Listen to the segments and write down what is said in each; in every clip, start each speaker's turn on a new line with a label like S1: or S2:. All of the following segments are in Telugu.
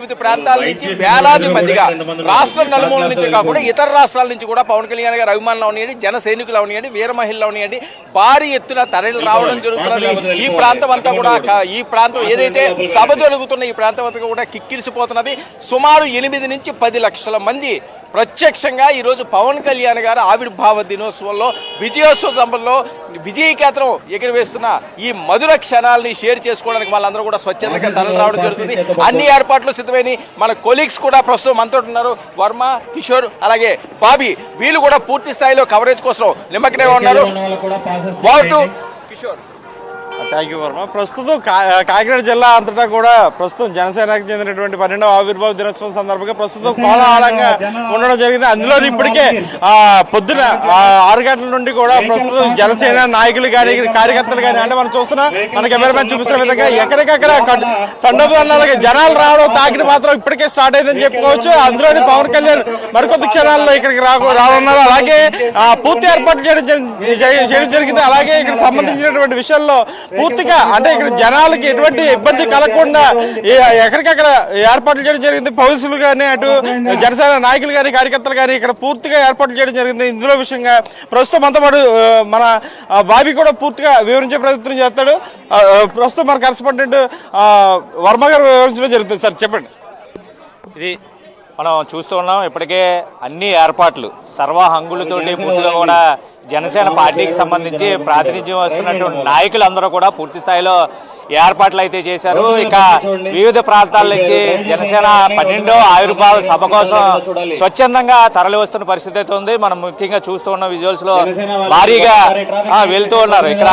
S1: వివిధ ప్రాంతాల నుంచి వేలాది మందిగా రాష్ట్రం నలుమూల నుంచి కాకుండా ఇతర రాష్ట్రాల నుంచి కూడా పవన్ కళ్యాణ్ గారి అభిమానులు అవనియండి, జన సైనికులు అవనియండి, వీర మహిళలు అవనియండి భారీ ఎత్తున తరలి రావడం జరుగుతున్నది. ఈ ప్రాంతం అంతా కూడా ఈ ప్రాంతం ఏదైతే సభ జరుగుతున్న ఈ ప్రాంతం అంతా కూడా కిక్కిరిసిపోతున్నది. సుమారు 8 నుంచి 10 లక్షల మంది ప్రత్యక్షంగా ఈరోజు పవన్ కళ్యాణ్ గారు ఆవిర్భావ దినోత్సవంలో విజయోత్సవంలో విజయకేతనం ఎగురవేస్తున్న ఈ మధుర క్షణాలని షేర్ చేసుకోవడానికి వాళ్ళందరూ కూడా స్వచ్ఛందంగా తరలి రావడం జరుగుతుంది. అన్ని ఏర్పాట్లు సిద్ధమైన మన కొలీగ్స్ కూడా ప్రస్తుతం మనతో ఉన్నారు. వర్మ, కిషోర్ అలాగే బాబీ వీళ్ళు కూడా పూర్తి స్థాయిలో కవరేజ్ కోసం నిమ్మకనే ఉన్నారు. Kishore,
S2: thank you Varma. ప్రస్తుతం కాకినాడ జిల్లా అంతటా కూడా ప్రస్తుతం జనసేనకు చెందినటువంటి 12వ ఆవిర్భావ దినోత్సవం సందర్భంగా ప్రస్తుతం కోలాహలంగా ఉండడం జరిగింది. అందులో ఇప్పటికే పొద్దున 6 గంటల నుండి కూడా ప్రస్తుతం జనసేన నాయకులు కానీ కార్యకర్తలు కానీ అంటే మనం చూస్తున్నా మన కెమెరామెన్ చూపిస్తున్న విధంగా ఎక్కడికక్కడ తండోబలాలుగా జనాలు రావడం తాకిడి మాత్రం ఇప్పటికే స్టార్ట్ అయిందని చెప్పుకోవచ్చు. అందులోని పవన్ కళ్యాణ్ మరికొద్ది క్షణాల్లో ఇక్కడికి రానున్నారు. అలాగే పూర్తి ఏర్పాట్లు చేయడం జరిగింది. అలాగే ఇక్కడ సంబంధించినటువంటి విషయాల్లో పూర్తిగా అంటే ఇక్కడ జనాలకి ఎటువంటి ఇబ్బంది కలగకుండా ఎక్కడికక్కడ ఏర్పాట్లు చేయడం జరిగింది. పోలీసులు కానీ అటు జనసేన నాయకులు కానీ కార్యకర్తలు కానీ ఇక్కడ పూర్తిగా ఏర్పాట్లు చేయడం జరిగింది. ఇందులో విషయంగా ప్రస్తుతం అంతా పాటు మన బాబీ కూడా పూర్తిగా వివరించే ప్రయత్నం చేస్తాడు. ప్రస్తుతం మన కరెస్పాండెంట్ వర్మ గారు వివరించడం జరుగుతుంది. సార్ చెప్పండి.
S3: ఇది మనం చూస్తూ ఉన్నాం. ఇప్పటికే అన్ని ఏర్పాట్లు సర్వ హంగులతోటి పూర్తిగా కూడా జనసేన పార్టీకి సంబంధించి ప్రాతినిధ్యం వస్తున్నటువంటి నాయకులందరూ కూడా పూర్తి స్థాయిలో ఏర్పాట్లు అయితే చేశారు. ఇక వివిధ ప్రాంతాల నుంచి జనసేన 12వ ఆవిర్భావ సభ కోసం స్వచ్ఛందంగా తరలి వస్తున్న పరిస్థితి అయితే ఉంది. మనం ముఖ్యంగా చూస్తూ ఉన్న విజువల్స్ లో భారీగా వెళ్తూ ఉన్నారు. ఇక్కడ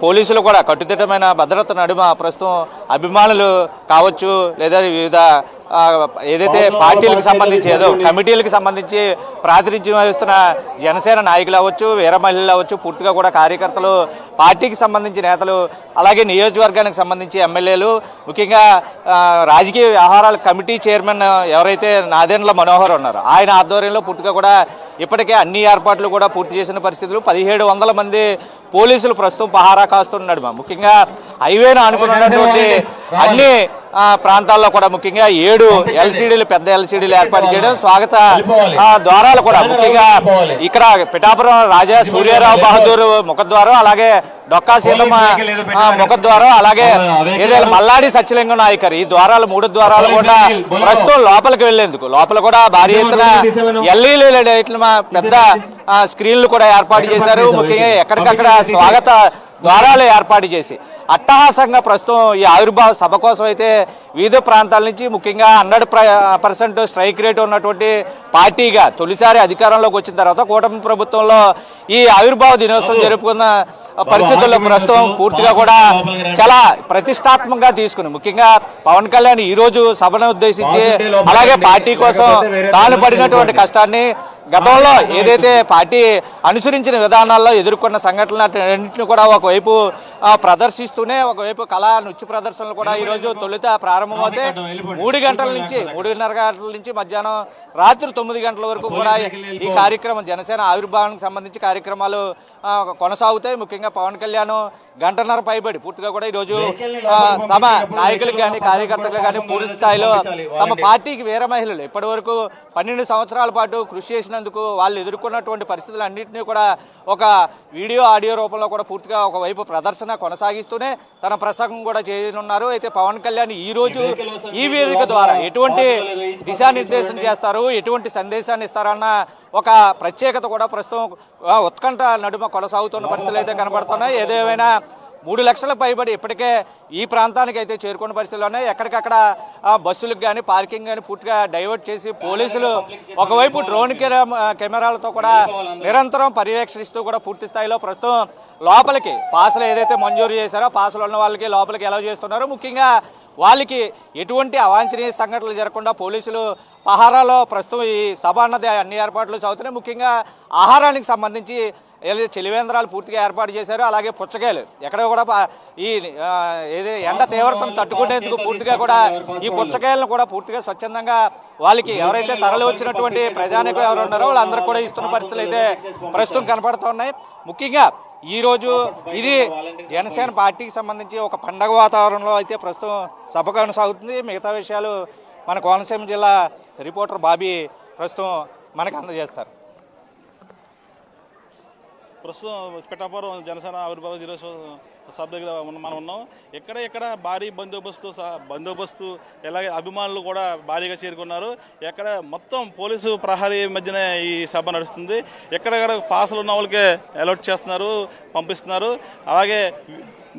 S3: పోలీసులు కూడా కట్టుదిట్టమైన భద్రత నడుమ ప్రస్తుతం అభిమానులు కావచ్చు లేదా వివిధ ఏదైతే పార్టీలకు సంబంధించి ఏదో కమిటీలకు సంబంధించి ప్రాతినిధ్యం వహిస్తున్న జనసేన నాయకులు అవ్వచ్చు, వీర మహిళలు అవ్వచ్చు, పూర్తిగా కూడా కార్యకర్తలు, పార్టీకి సంబంధించి నేతలు, అలాగే నియోజకవర్గానికి సంబంధించి ఎమ్మెల్యేలు, ముఖ్యంగా రాజకీయ వ్యవహారాల కమిటీ చైర్మన్ ఎవరైతే నాదెండ్ల మనోహర్ ఉన్నారో ఆయన ఆధ్వర్యంలో పూర్తిగా కూడా ఇప్పటికే అన్ని ఏర్పాట్లు కూడా పూర్తి చేసిన పరిస్థితులు. 1700 మంది పోలీసులు ప్రస్తుతం పహారా కాస్తున్నాడు. ముఖ్యంగా హైవేను అనుకున్నటువంటి అన్ని ప్రాంతాల్లో కూడా ముఖ్యంగా 7 ఎల్సీడీలు పెద్ద ఎల్సీడీలు ఏర్పాటు చేయడం, స్వాగత ద్వారాలు కూడా ముఖ్యంగా ఇక్కడ పిఠాపురం రాజా సూర్యారావు బహదూర్ ముఖద్వారం, అలాగే డొక్కా సీతమ్మ ముఖద్వారం, అలాగే ఏదైనా మల్లాడి సత్యలింగం నాయకర్, ఈ ద్వారాలు 3 ద్వారాలు కూడా ప్రస్తుతం లోపలికి వెళ్లేందుకు లోపల కూడా భారీ ఎత్తున ఎల్ఈడీ లైట్లు పెద్ద స్క్రీన్లు కూడా ఏర్పాటు చేశారు. ముఖ్యంగా ఎక్కడికక్కడ స్వాగత ద్వారాలు ఏర్పాటు చేసి అట్టహాసంగా ప్రస్తుతం ఈ ఆవిర్భావ సభ కోసం అయితే వివిధ ప్రాంతాల నుంచి ముఖ్యంగా 100% స్ట్రైక్ రేట్ ఉన్నటువంటి పార్టీగా తొలిసారి అధికారంలోకి వచ్చిన తర్వాత కూటమి ప్రభుత్వంలో ఈ ఆవిర్భావ దినోత్సవం జరుపుకున్న పరిస్థితుల్లో ప్రస్తుతం పూర్తిగా కూడా చాలా ప్రతిష్టాత్మకంగా తీసుకుని ముఖ్యంగా పవన్ కళ్యాణ్ ఈ రోజు సభను ఉద్దేశించి అలాగే పార్టీ కోసం తాను పడినటువంటి కష్టాన్ని గతంలో ఏదైతే పార్టీ అనుసరించిన విధానాల్లో ఎదుర్కొన్న సంఘటనలన్నింటినీ కూడా ఒకవైపు ప్రదర్శిస్తూనే ఒకవైపు కళా నృత్య ప్రదర్శనలు కూడా ఈరోజు తొలుత ప్రారంభమవుతే 3:30 గంటల నుంచి మధ్యాహ్నం రాత్రి 9 గంటల వరకు కూడా ఈ కార్యక్రమం జనసేన ఆవిర్భావానికి సంబంధించి కార్యక్రమాలు కొనసాగుతాయి. ముఖ్యంగా పవన్ కళ్యాణ్ 1.5 గంటల పైబడి పూర్తిగా కూడా ఈరోజు తమ నాయకులకు కానీ కార్యకర్తలకు కానీ పూర్తి స్థాయిలో తమ పార్టీకి వీర మహిళలు ఇప్పటి వరకు 12 సంవత్సరాల పాటు కృషి చేసినందుకు వాళ్ళు ఎదుర్కొన్నటువంటి పరిస్థితులన్నింటినీ కూడా ఒక వీడియో ఆడియో రూపంలో కూడా పూర్తిగా ఒకవైపు ప్రదర్శన కొనసాగిస్తూనే తన ప్రసంగం కూడా చేయనున్నారు. అయితే పవన్ కళ్యాణ్ ఈ రోజు ఈ వేదిక ద్వారా ఎటువంటి దిశానిర్దేశం చేస్తారు, ఎటువంటి సందేశాన్ని ఇస్తారన్న ఒక ప్రత్యేకత కూడా ప్రస్తుతం ఉత్కంఠ నడుమ కొనసాగుతున్న పరిస్థితులు అయితే కనబడుతున్నాయి. ఏదేమైనా 3 లక్షల పైబడి ఇప్పటికే ఈ ప్రాంతానికి అయితే చేరుకున్న పరిస్థితుల్లోనే ఎక్కడికక్కడ బస్సులకు కానీ పార్కింగ్ కానీ పూర్తిగా డైవర్ట్ చేసి పోలీసులు ఒకవైపు డ్రోన్ కెమెరాలతో కూడా నిరంతరం పర్యవేక్షిస్తూ కూడా పూర్తి స్థాయిలో ప్రస్తుతం లోపలికి పాసులు ఏదైతే మంజూరు చేశారో పాసులు ఉన్న వాళ్ళకి లోపలికి అలౌ చేస్తున్నారో ముఖ్యంగా వాళ్ళకి ఎటువంటి అవాంఛనీయ సంఘటనలు జరగకుండా పోలీసులు పహారాలో ప్రస్తుతం ఈ సభ అన్నది అన్ని ఏర్పాట్లు సాగుతున్నాయి. ముఖ్యంగా ఆహారానికి సంబంధించి చలివేంద్రాలు పూర్తిగా ఏర్పాటు చేశారు. అలాగే పుచ్చకాయలు ఎక్కడ కూడా ఈ ఏది ఎండ తీవ్రతను తట్టుకునేందుకు పూర్తిగా కూడా ఈ పుచ్చకాయలను కూడా పూర్తిగా స్వచ్ఛందంగా వాళ్ళకి ఎవరైతే తరలి వచ్చినటువంటి ప్రజానికం ఎవరు ఉన్నారో వాళ్ళందరూ కూడా ఇస్తున్న పరిస్థితులు అయితే ప్రస్తుతం కనపడుతున్నాయి. ముఖ్యంగా ఈ రోజు ఇది జనసేన పార్టీకి సంబంధించి ఒక పండగ వాతావరణంలో అయితే ప్రస్తుతం సభ కొనసాగుతుంది. మిగతా విషయాలు మన కోనసీమ జిల్లా రిపోర్టర్ బాబీ ప్రస్తుతం మనకు అందజేస్తారు.
S2: ప్రస్తుతం పిఠాపురం జనసేన ఆవిర్భావ దినోత్సవం సభ దగ్గర మనం ఉన్నాం. ఎక్కడ భారీ బందోబస్తు ఎలాగే అభిమానులు కూడా భారీగా చేరుకున్నారు. ఎక్కడ మొత్తం పోలీసు ప్రహరీ మధ్యనే ఈ సభ నడుస్తుంది. ఎక్కడెక్కడ పాసులు ఉన్న వాళ్ళకే అలర్ట్ చేస్తున్నారు, పంపిస్తున్నారు. అలాగే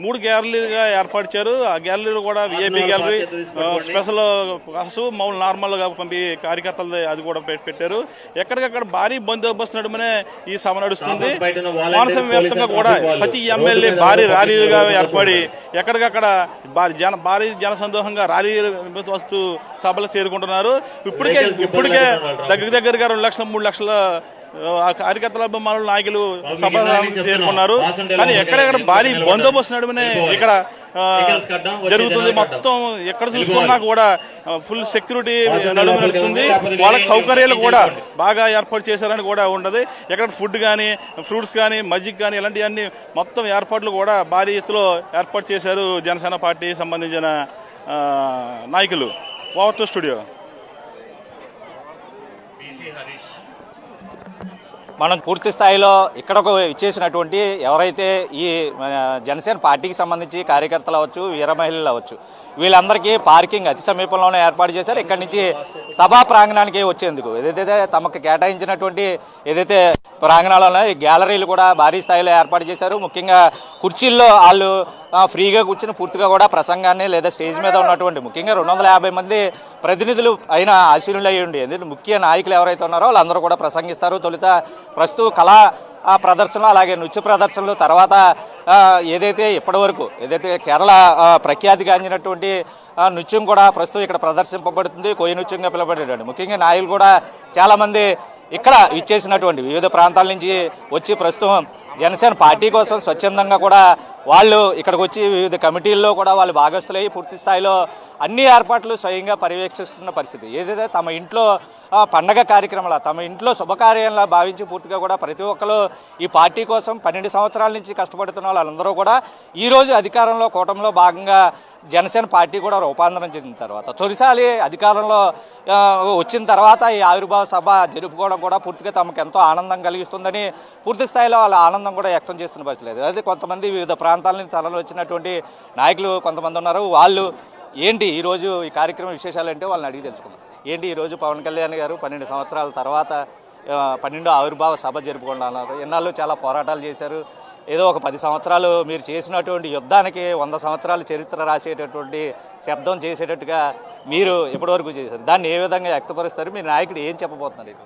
S2: 3 గ్యాలరీలుగా ఏర్పరిచారు. ఆ గ్యాలరీలు కూడా విఐపి గ్యాలరీ, స్పెషల్ పాసు, మామూలు నార్మల్గా పంపి కార్యకర్తలు అది కూడా పెట్టారు. ఎక్కడికక్కడ భారీ బందోబస్తు నడుమనే ఈ సభ నడుస్తుంది. కోనసీమ వ్యాప్తంగా కూడా ప్రతి ఎమ్మెల్యే భారీ ర్యాలీలుగా ఏర్పడి ఎక్కడికక్కడ భారీ జనసందోహంగా ర్యాలీ వస్తూ సభలు చేరుకుంటున్నారు. ఇప్పటికే దగ్గరగా 2 లక్షల 3 లక్షల కార్యకర్తల అభిమానులు నాయకులు సభ చేరుకున్నారు. కానీ ఎక్కడెక్కడ భారీ బందోబస్తు నడుమనే ఇక్కడ జరుగుతుంది. మొత్తం ఎక్కడ చూసుకున్నా కూడా ఫుల్ సెక్యూరిటీ నడుము నడుస్తుంది. వాళ్ళకి సౌకర్యాలు కూడా బాగా ఏర్పాటు చేశారని కూడా ఉండదు. ఎక్కడ ఫుడ్ కానీ, ఫ్రూట్స్ కానీ, మజ్జిగ కానీ ఇలాంటివన్నీ మొత్తం ఏర్పాట్లు కూడా భారీ ఎత్తులో ఏర్పాటు చేశారు జనసేన పార్టీ సంబంధించిన నాయకులు. Over to studio.
S3: మనం పూర్తి స్థాయిలో ఇక్కడకు ఇచ్చేసినటువంటి ఎవరైతే ఈ జనసేన పార్టీకి సంబంధించి కార్యకర్తలు అవ్వచ్చు, వీర మహిళలు అవ్వచ్చు, వీళ్ళందరికీ పార్కింగ్ అతి సమీపంలోనే ఏర్పాటు చేశారు. ఇక్కడి నుంచి సభా ప్రాంగణానికి వచ్చేందుకు ఏదైతే తమకు కేటాయించినటువంటి ఏదైతే ప్రాంగణాలలో ఈ గ్యాలరీలు కూడా భారీ స్థాయిలో ఏర్పాటు చేశారు. ముఖ్యంగా కుర్చీల్లో వాళ్ళు ఫ్రీగా కూర్చుని పూర్తిగా కూడా ప్రసంగాన్ని లేదా స్టేజ్ మీద ఉన్నటువంటి ముఖ్యంగా 250 మంది ప్రతినిధులు అయిన ఆశీనులు అయ్యండి ఎందుకంటే ముఖ్య నాయకులు ఎవరైతే ఉన్నారో వాళ్ళందరూ కూడా ప్రసంగిస్తారు. తొలుత ప్రస్తుత కళా ప్రదర్శనలు, అలాగే నృత్య ప్రదర్శనలు, తర్వాత ఏదైతే ఇప్పటి వరకు ఏదైతే కేరళ ప్రఖ్యాతిగాంచినటువంటి నృత్యం కూడా ప్రస్తుతం ఇక్కడ ప్రదర్శింపబడుతుంది. కోయి నృత్యంగా పిలువబడేటువంటి ముఖ్యంగా నాయకులు కూడా చాలామంది ఇక్కడ ఇచ్చేసినటువంటి వివిధ ప్రాంతాల నుంచి వచ్చి ప్రస్తుతం జనసేన పార్టీ కోసం స్వచ్ఛందంగా కూడా వాళ్ళు ఇక్కడికి వచ్చి వివిధ కమిటీల్లో కూడా వాళ్ళు భాగస్తులై పూర్తి స్థాయిలో అన్ని ఏర్పాట్లు స్వయంగా పర్యవేక్షిస్తున్న పరిస్థితి. ఏదైతే తమ ఇంట్లో పండగ కార్యక్రమాల, తమ ఇంట్లో శుభకార్యంలా భావించి పూర్తిగా కూడా ప్రతి ఒక్కరు ఈ పార్టీ కోసం 12 సంవత్సరాల నుంచి కష్టపడుతున్న వాళ్ళందరూ కూడా ఈరోజు అధికారంలో కూటమిలో భాగంగా జనసేన పార్టీ కూడా రూపాంతరం చెందిన తర్వాత తొలిసారి అధికారంలో వచ్చిన తర్వాత ఈ ఆవిర్భావ సభ జరుపుకోవడం కూడా పూర్తిగా తమకు ఎంతో ఆనందం కలిగిస్తుందని పూర్తి స్థాయిలో వాళ్ళ ఆనందం కూడా వ్యక్తం చేస్తున్న పరిస్థితి లేదు. అదే కొంతమంది వివిధ ప్రాంతాల నుంచి తరలి వచ్చినటువంటి నాయకులు కొంతమంది ఉన్నారు. వాళ్ళు ఏంటి ఈరోజు ఈ కార్యక్రమం విశేషాలు అంటే వాళ్ళని అడిగి తెలుసుకుందాం. ఏంటి ఈరోజు పవన్ కళ్యాణ్ గారు 12 సంవత్సరాల తర్వాత 12వ ఆవిర్భావ సభ జరుపుకుంటున్నారు. ఎన్నాళ్ళు చాలా పోరాటాలు చేశారు. ఏదో ఒక 10 సంవత్సరాలు మీరు చేసినటువంటి యుద్ధానికి 100 సంవత్సరాలు చరిత్ర రాసేటటువంటి శబ్దం చేసేటట్టుగా మీరు ఇప్పటివరకు చేశారు. దాన్ని ఏ విధంగా వ్యక్తపరుస్తారు? మీ నాయకుడు ఏం చెప్పబోతున్నారు?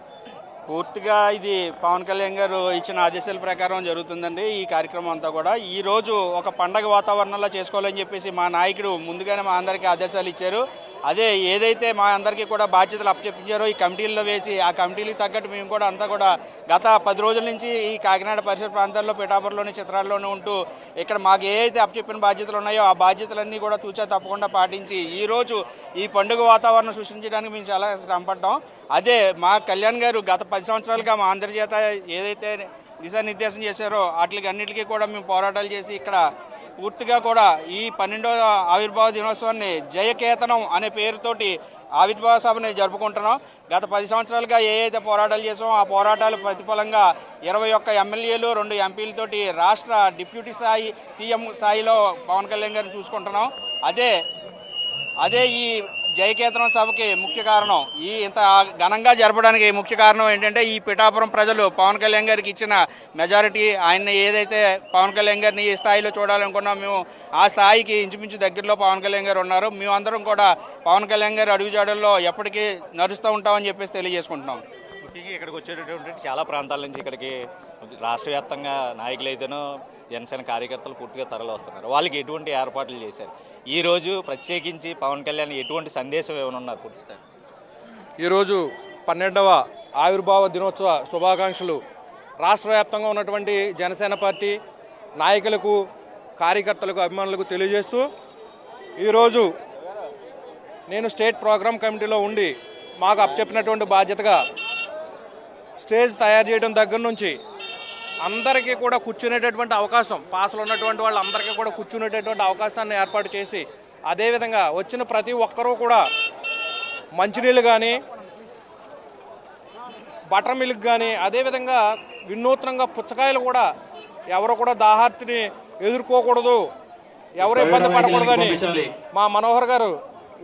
S4: పూర్తిగా ఇది పవన్ కళ్యాణ్ గారు ఇచ్చిన ఆదేశాల ప్రకారం జరుగుతుందండి. ఈ కార్యక్రమం అంతా కూడా ఈ రోజు ఒక పండగ వాతావరణంలో చేసుకోవాలని చెప్పేసి మా నాయకుడు ముందుగానే మా అందరికీ ఆదేశాలు ఇచ్చారు. అదే ఏదైతే మా అందరికీ కూడా బాధ్యతలు అప్పచెప్పించారో ఈ కమిటీల్లో వేసి ఆ కమిటీలకు తగ్గట్టు మేము కూడా అంతా కూడా గత 10 రోజుల నుంచి ఈ కాకినాడ పరిసర ప్రాంతాల్లో, పిఠాపురంలోని, చిత్రాల్లోనే ఉంటూ ఇక్కడ మాకు ఏ అయితే అప్పచెప్పిన బాధ్యతలు ఉన్నాయో ఆ బాధ్యతలన్నీ కూడా తూచా తప్పకుండా పాటించి ఈ రోజు ఈ పండుగ వాతావరణం సృష్టించడానికి మేము చాలా శ్రమపడ్డాం. అదే మా కళ్యాణ్ గారు గత 10 సంవత్సరాలుగా మా అందరి చేత ఏదైతే దిశానిర్దేశం చేశారో వాటికి అన్నిటికీ కూడా మేము పోరాటాలు చేసి ఇక్కడ పూర్తిగా కూడా ఈ 12వ ఆవిర్భావ దినోత్సవాన్ని జయకేతనం అనే పేరుతోటి ఆవిర్భావ సభని జరుపుకుంటున్నాం. గత 10 సంవత్సరాలుగా ఏ అయితే పోరాటాలు చేసామో ఆ పోరాటాలు ప్రతిఫలంగా 21 ఎమ్మెల్యేలు, 2 ఎంపీలతోటి రాష్ట్ర డిప్యూటీ స్థాయి సీఎం స్థాయిలో పవన్ కళ్యాణ్ గారిని చూసుకుంటున్నాం. అదే ఈ జయకేతనం సభకి ముఖ్య కారణం, ఈ ఇంత ఘనంగా జరపడానికి ముఖ్య కారణం ఏంటంటే ఈ పిఠాపురం ప్రజలు పవన్ కళ్యాణ్ గారికి ఇచ్చిన మెజారిటీ. ఆయన్ని ఏదైతే పవన్ కళ్యాణ్ గారిని ఈ స్థాయిలో చూడాలనుకున్నాం మేము ఆ స్థాయికి ఇంచుమించు దగ్గరలో పవన్ కళ్యాణ్ గారు ఉన్నారు. మేమందరం కూడా పవన్ కళ్యాణ్ గారి అడుగుజాడల్లో ఎప్పటికీ నడుస్తూ ఉంటామని చెప్పేసి తెలియజేసుకుంటున్నాం.
S3: ముఖ్యంగా ఇక్కడికి వచ్చేటటువంటి చాలా ప్రాంతాల నుంచి ఇక్కడికి రాష్ట్ర వ్యాప్తంగా నాయకులైతేనో జనసేన కార్యకర్తలు పూర్తిగా తరలి వస్తున్నారు. వాళ్ళకి ఎటువంటి ఏర్పాట్లు చేశారు? ఈరోజు ప్రత్యేకించి పవన్ కళ్యాణ్ ఎటువంటి సందేశం ఏమన్నారు పూర్తిస్తారు?
S1: ఈరోజు 12వ ఆవిర్భావ దినోత్సవ శుభాకాంక్షలు రాష్ట్ర వ్యాప్తంగా ఉన్నటువంటి జనసేన పార్టీ నాయకులకు, కార్యకర్తలకు, అభిమానులకు తెలియజేస్తూ ఈరోజు నేను స్టేట్ ప్రోగ్రామ్ కమిటీలో ఉండి మాకు అప్పచెప్పినటువంటి బాధ్యతగా స్టేజ్ తయారు చేయడం దగ్గర నుంచి అందరికీ కూడా కూర్చునేటటువంటి అవకాశం, పాసులు ఉన్నటువంటి వాళ్ళందరికీ కూడా కూర్చునేటటువంటి అవకాశాన్ని ఏర్పాటు చేసి అదేవిధంగా వచ్చిన ప్రతి ఒక్కరూ కూడా
S5: మంచినీళ్ళు కానీ, బటర్ మిల్క్ కానీ, అదేవిధంగా వినూత్నంగా పుచ్చకాయలు కూడా ఎవరు కూడా దాహార్తిని ఎదుర్కోకూడదు, ఎవరు ఇబ్బంది పడకూడదని మా మనోహర్ గారు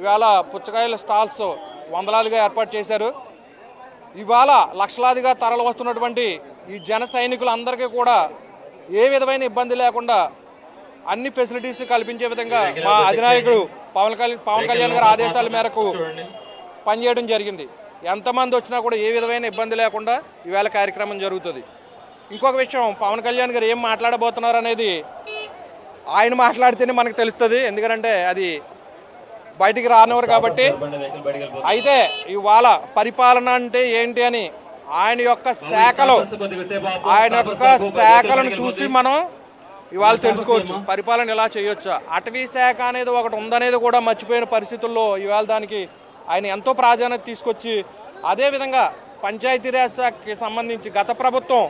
S5: ఇవాళ పుచ్చకాయల స్టాల్స్ వందలాదిగా ఏర్పాటు చేశారు. ఇవాళ లక్షలాదిగా తరలి వస్తున్నటువంటి ఈ జన సైనికులందరికీ కూడా ఏ విధమైన ఇబ్బంది లేకుండా అన్ని ఫెసిలిటీస్ కల్పించే విధంగా మా అధినాయకుడు పవన్ కళ్యాణ్ గారి ఆదేశాల మేరకు పనిచేయడం జరిగింది. ఎంతమంది వచ్చినా కూడా ఏ విధమైన ఇబ్బంది లేకుండా ఈవేళ కార్యక్రమం జరుగుతుంది. ఇంకొక విషయం, పవన్ కళ్యాణ్ గారు ఏం మాట్లాడబోతున్నారు అనేది ఆయన మాట్లాడితేనే మనకు తెలుస్తుంది, ఎందుకంటే అది బయటికి రానివారు కాబట్టి. అయితే ఇవాళ పరిపాలన అంటే ఏంటి అని ఆయన యొక్క శాఖలను చూసి మనం ఇవాళ తెలుసుకోవచ్చు, పరిపాలన ఎలా చేయొచ్చా. అటవీ శాఖ అనేది ఒకటి ఉందనేది కూడా మర్చిపోయిన పరిస్థితుల్లో ఇవాళ దానికి ఆయన ఎంతో ప్రాధాన్యత తీసుకొచ్చి, అదేవిధంగా పంచాయతీరాజ్ శాఖకి సంబంధించి గత ప్రభుత్వం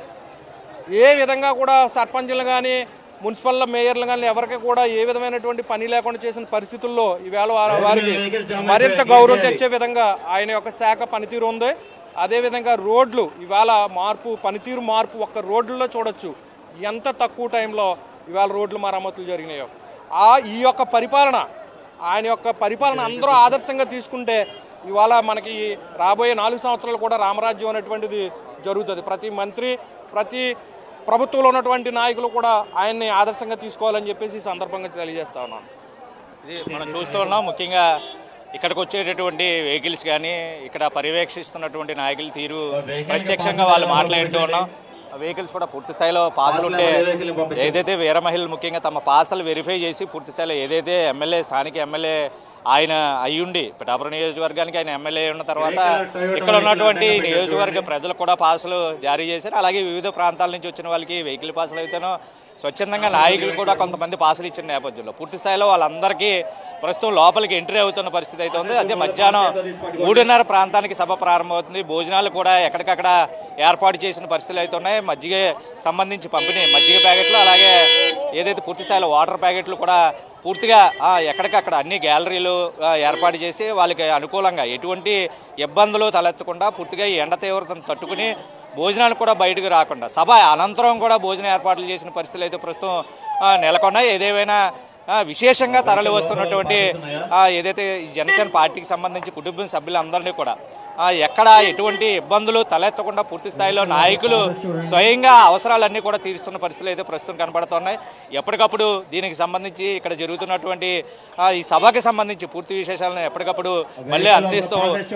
S5: ఏ విధంగా కూడా సర్పంచులు కానీ, మున్సిపల్ మేయర్లు కానీ ఎవరికి కూడా ఏ విధమైనటువంటి పని లేకుండా చేసిన పరిస్థితుల్లో ఈవేళ వారికి మరింత గౌరవం తెచ్చే విధంగా ఆయన యొక్క శాఖ పనితీరు ఉంది. అదేవిధంగా రోడ్లు ఇవాళ పనితీరు మార్పు ఒక్క రోడ్లలో చూడొచ్చు, ఎంత తక్కువ టైంలో ఇవాళ రోడ్లు మరమ్మతులు జరిగినాయో. ఈ యొక్క పరిపాలన, ఆయన యొక్క పరిపాలన అందరూ ఆదర్శంగా తీసుకుంటే ఇవాళ మనకి రాబోయే 4 సంవత్సరాలు కూడా రామరాజ్యం అనేటువంటిది జరుగుతుంది. ప్రతి మంత్రి, ప్రతి ప్రభుత్వంలో ఉన్నటువంటి నాయకులు కూడా ఆయన్ని ఆదర్శంగా తీసుకోవాలని చెప్పేసి ఈ సందర్భంగా తెలియజేస్తా ఉన్నాను.
S3: ఇది మనం చూస్తూ ఉన్నాం. ముఖ్యంగా ఇక్కడికి వచ్చేటటువంటి వెహికల్స్ కానీ, ఇక్కడ పర్యవేక్షిస్తున్నటువంటి నాయకుల తీరు ప్రత్యక్షంగా వాళ్ళు మాట్లాడుతూ ఉన్నాం. వెహికల్స్ కూడా పూర్తి స్థాయిలో పాసులు ఉంటే ఏదైతే వీర మహిళలు ముఖ్యంగా తమ పాసులు వెరిఫై చేసి పూర్తి స్థాయిలో ఏదైతే స్థానిక ఎమ్మెల్యే ఆయన అయ్యుండి పిఠాపురం నియోజకవర్గానికి ఆయన ఎమ్మెల్యే ఉన్న తర్వాత ఇక్కడ ఉన్నటువంటి నియోజకవర్గ ప్రజలకు కూడా పాసులు జారీ చేశారు. అలాగే వివిధ ప్రాంతాల నుంచి వచ్చిన వాళ్ళకి వెహికల్ పాసులు అయితేనో స్వచ్ఛందంగా నాయకులు కూడా కొంతమంది పాసులు ఇచ్చిన నేపథ్యంలో పూర్తి స్థాయిలో వాళ్ళందరికీ ప్రస్తుతం లోపలికి ఎంట్రీ అవుతున్న పరిస్థితి అయితే ఉంది. అదే మధ్యాహ్నం 3:30 ప్రాంతానికి సభ ప్రారంభమవుతుంది. భోజనాలు కూడా ఎక్కడికక్కడ ఏర్పాటు చేసిన పరిస్థితులు అయితే ఉన్నాయి. మజ్జిగ సంబంధించి పంపిణీ, మజ్జిగ ప్యాకెట్లు, అలాగే ఏదైతే పూర్తి స్థాయిలో వాటర్ ప్యాకెట్లు కూడా పూర్తిగా ఎక్కడికక్కడ అన్ని గ్యాలరీలు ఏర్పాటు చేసి వాళ్ళకి అనుకూలంగా ఎటువంటి ఇబ్బందులు తలెత్తకుండా పూర్తిగా ఈ ఎండ తీవ్రతను తట్టుకుని భోజనాలు కూడా బయటకు రాకుండా సభ అనంతరం కూడా భోజన ఏర్పాట్లు చేసిన పరిస్థితులు అయితే ప్రస్తుతం నెలకొన్నాయి. ఏదేమైనా విశేషంగా తరలి వస్తున్నటువంటి ఏదైతే జనసేన పార్టీకి సంబంధించి కుటుంబ సభ్యులందరినీ కూడా ఎక్కడ ఎటువంటి ఇబ్బందులు తలెత్తకుండా పూర్తి స్థాయిలో నాయకులు స్వయంగా అవసరాలన్నీ కూడా తీరుస్తున్న పరిస్థితులు అయితే ప్రస్తుతం కనబడుతున్నాయి. ఎప్పటికప్పుడు దీనికి సంబంధించి ఇక్కడ జరుగుతున్నటువంటి ఈ సభకి సంబంధించి పూర్తి విశేషాలను ఎప్పటికప్పుడు మళ్ళీ అందిస్తూ